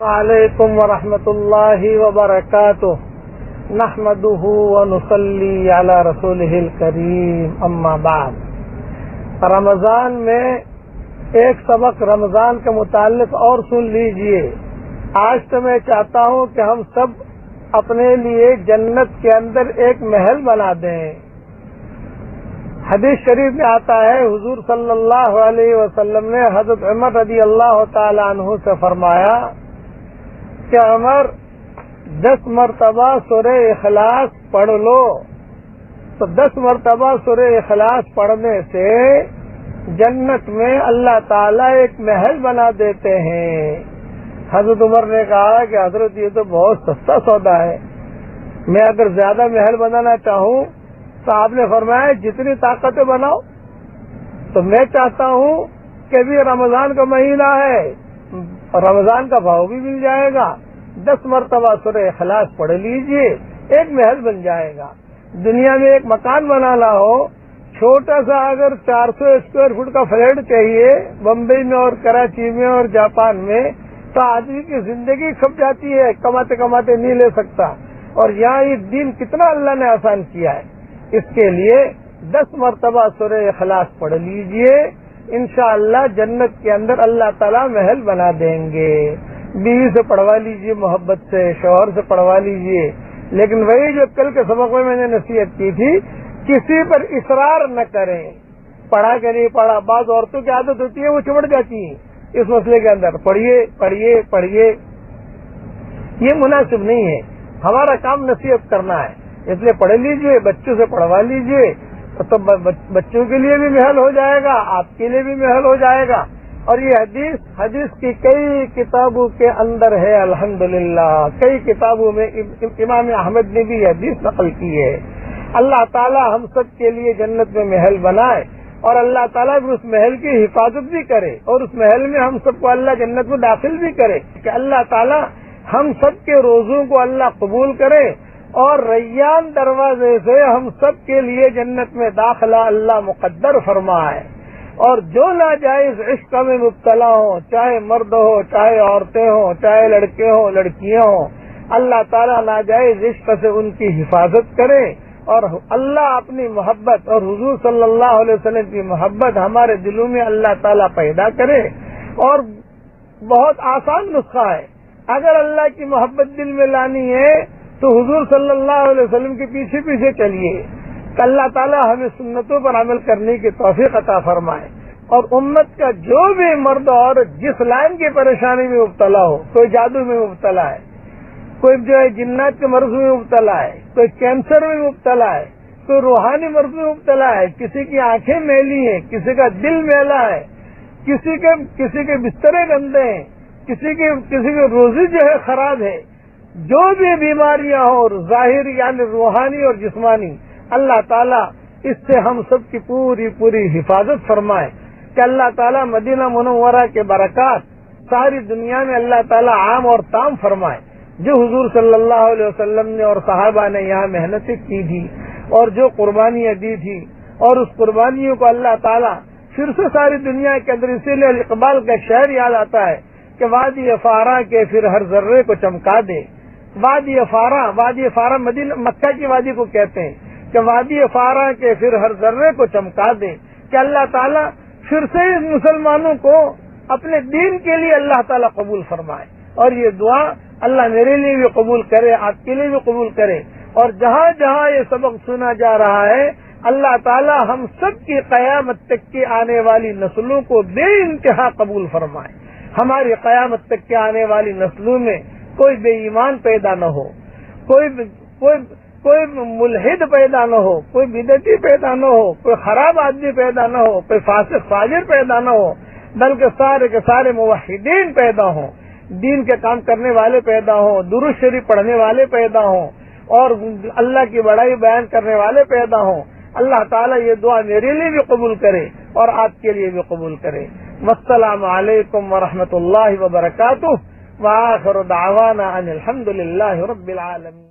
وعلیکم ورحمۃ اللہ وبرکاتہ نحمدہ ونصلی علی رسولہ الکریم اما بعد۔ رمضان میں ایک سبق رمضان کے متعلق اور سن لیجئے۔ آج تو میں چاہتا ہوں کہ ہم سب اپنے لیے جنت کے اندر ایک محل بنا دیں۔ حدیث شریف میں آتا ہے، حضور صلی اللہ علیہ وسلم نے حضرت عمر رضی اللہ تعالی عنہ سے فرمایا کہ عمر 10 مرتبہ سورہ اخلاص پڑھ لو، تو 10 مرتبہ سورہ اخلاص پڑھنے سے جنت میں اللہ تعالیٰ ایک محل بنا دیتے ہیں۔ حضرت عمر نے کہا کہ حضرت یہ تو بہت سستا سودا ہے، میں اگر زیادہ محل بنانا چاہوں تو آپ نے فرمایا جتنی طاقتیں بناؤ۔ تو میں چاہتا ہوں کہ بھی رمضان کا مہینہ ہے، رمضان کا بھاؤ بھی مل جائے گا، 10 مرتبہ سورہ اخلاص پڑھ لیجئے، ایک محل بن جائے گا۔ دنیا میں ایک مکان بنانا ہو، چھوٹا سا اگر 400 اسکوائر فٹ کا فلیٹ چاہیے بمبئی میں اور کراچی میں اور جاپان میں، تو آدمی کی زندگی کھپ جاتی ہے، کماتے کماتے نہیں لے سکتا۔ اور یہاں یہ دین کتنا اللہ نے آسان کیا ہے، اس کے لیے 10 مرتبہ سورہ اخلاص پڑھ لیجئے، انشاءاللہ جنت کے اندر اللہ تعالیٰ محل بنا دیں گے۔ بیوی سے پڑھوا لیجئے، محبت سے، شوہر سے پڑھوا لیجئے، لیکن وہی جو کل کے سبق میں نے نصیحت کی تھی، کسی پر اصرار نہ کریں۔ پڑھا کہ نہیں پڑھا، بعض عورتوں کی عادت ہوتی ہے وہ چمٹ جاتی ہیں اس مسئلے کے اندر، پڑھیے پڑھیے پڑھیے، یہ مناسب نہیں ہے۔ ہمارا کام نصیحت کرنا ہے، اس لیے پڑھ لیجئے، بچوں سے پڑھوا لیجئے، تو بچوں کے لیے بھی محل ہو جائے گا، آپ کے لیے بھی محل ہو جائے گا۔ اور یہ حدیث کی کئی کتابوں کے اندر ہے، الحمدللہ کئی کتابوں میں امام احمد نے بھی یہ حدیث نقل کی ہے۔ اللہ تعالی ہم سب کے لیے جنت میں محل بنائے، اور اللہ تعالیٰ بھی اس محل کی حفاظت بھی کرے، اور اس محل میں ہم سب کو اللہ جنت میں داخل بھی کرے، کہ اللہ تعالیٰ ہم سب کے روزوں کو اللہ قبول کرے، اور ریان دروازے سے ہم سب کے لیے جنت میں داخلہ اللہ مقدر فرمائے۔ اور جو ناجائز عشق میں مبتلا ہوں، چاہے مرد ہو، چاہے عورتیں ہوں، چاہے لڑکے ہوں، لڑکیاں ہوں، اللہ تعالیٰ ناجائز عشق سے ان کی حفاظت کرے، اور اللہ اپنی محبت اور حضور صلی اللہ علیہ وسلم کی محبت ہمارے دلوں میں اللہ تعالیٰ پیدا کرے۔ اور بہت آسان نسخہ ہے، اگر اللہ کی محبت دل میں لانی ہے تو حضور صلی اللہ علیہ وسلم کے پیچھے پیچھے چلیے، کہ اللہ تعالیٰ ہمیں سنتوں پر عمل کرنے کی توفیق عطا فرمائے۔ اور امت کا جو بھی مرد اور جس لائن کی پریشانی میں مبتلا ہو، کوئی جادو میں مبتلا ہے، کوئی جو ہے جنات کے مرض میں مبتلا ہے، کوئی کینسر میں مبتلا ہے، کوئی روحانی مرض میں مبتلا ہے، کسی کی آنکھیں میلی ہیں، کسی کا دل میلا ہے، کسی کے بسترے گندے ہیں، کسی کے روزی جو ہے خراب ہے، جو بھی بیماریاں ہوں ظاہر یعنی روحانی اور جسمانی، اللہ تعالیٰ اس سے ہم سب کی پوری حفاظت فرمائے، کہ اللہ تعالیٰ مدینہ منورہ کے برکات ساری دنیا میں اللہ تعالیٰ عام اور تام فرمائے۔ جو حضور صلی اللہ علیہ وسلم نے اور صحابہ نے یہاں محنتیں کی تھی، اور جو قربانیاں دی تھی، اور اس قربانیوں کو اللہ تعالیٰ پھر سے ساری دنیا کے اندر، اسی لیے اقبال کا شعر یاد آتا ہے کہ وادی فاراں کے پھر ہر ذرے کو چمکا دے۔ وادی فاراں مدینہ مکہ کی وادی کو کہتے ہیں، کہ وادی فاراں کے پھر ہر ذرے کو چمکا دے، کہ اللہ تعالیٰ پھر سے اس مسلمانوں کو اپنے دین کے لیے اللہ تعالیٰ قبول فرمائے۔ اور یہ دعا اللہ میرے لیے بھی قبول کرے، آپ کے لیے بھی قبول کرے، اور جہاں جہاں یہ سبق سنا جا رہا ہے، اللہ تعالیٰ ہم سب کی قیامت تک کی آنے والی نسلوں کو بے انتہا قبول فرمائے۔ ہماری قیامت تک کے آنے والی نسلوں میں کوئی بے ایمان پیدا نہ ہو، کوئی ملحد پیدا نہ ہو، کوئی بدعتی پیدا نہ ہو، کوئی خراب آدمی پیدا نہ ہو، کوئی فاسق فاجر پیدا نہ ہو، بلکہ سارے کے سارے موحدین پیدا ہوں، دین کے کام کرنے والے پیدا ہوں، درود شریف پڑھنے والے پیدا ہوں، اور اللہ کی بڑائی بیان کرنے والے پیدا ہوں۔ اللہ تعالیٰ یہ دعا میرے لیے بھی قبول کرے اور آپ کے لیے بھی قبول کرے۔ السلام علیکم ورحمۃ اللہ وبرکاتہ، وآخر دعوانا ان الحمد للہ رب العالمین۔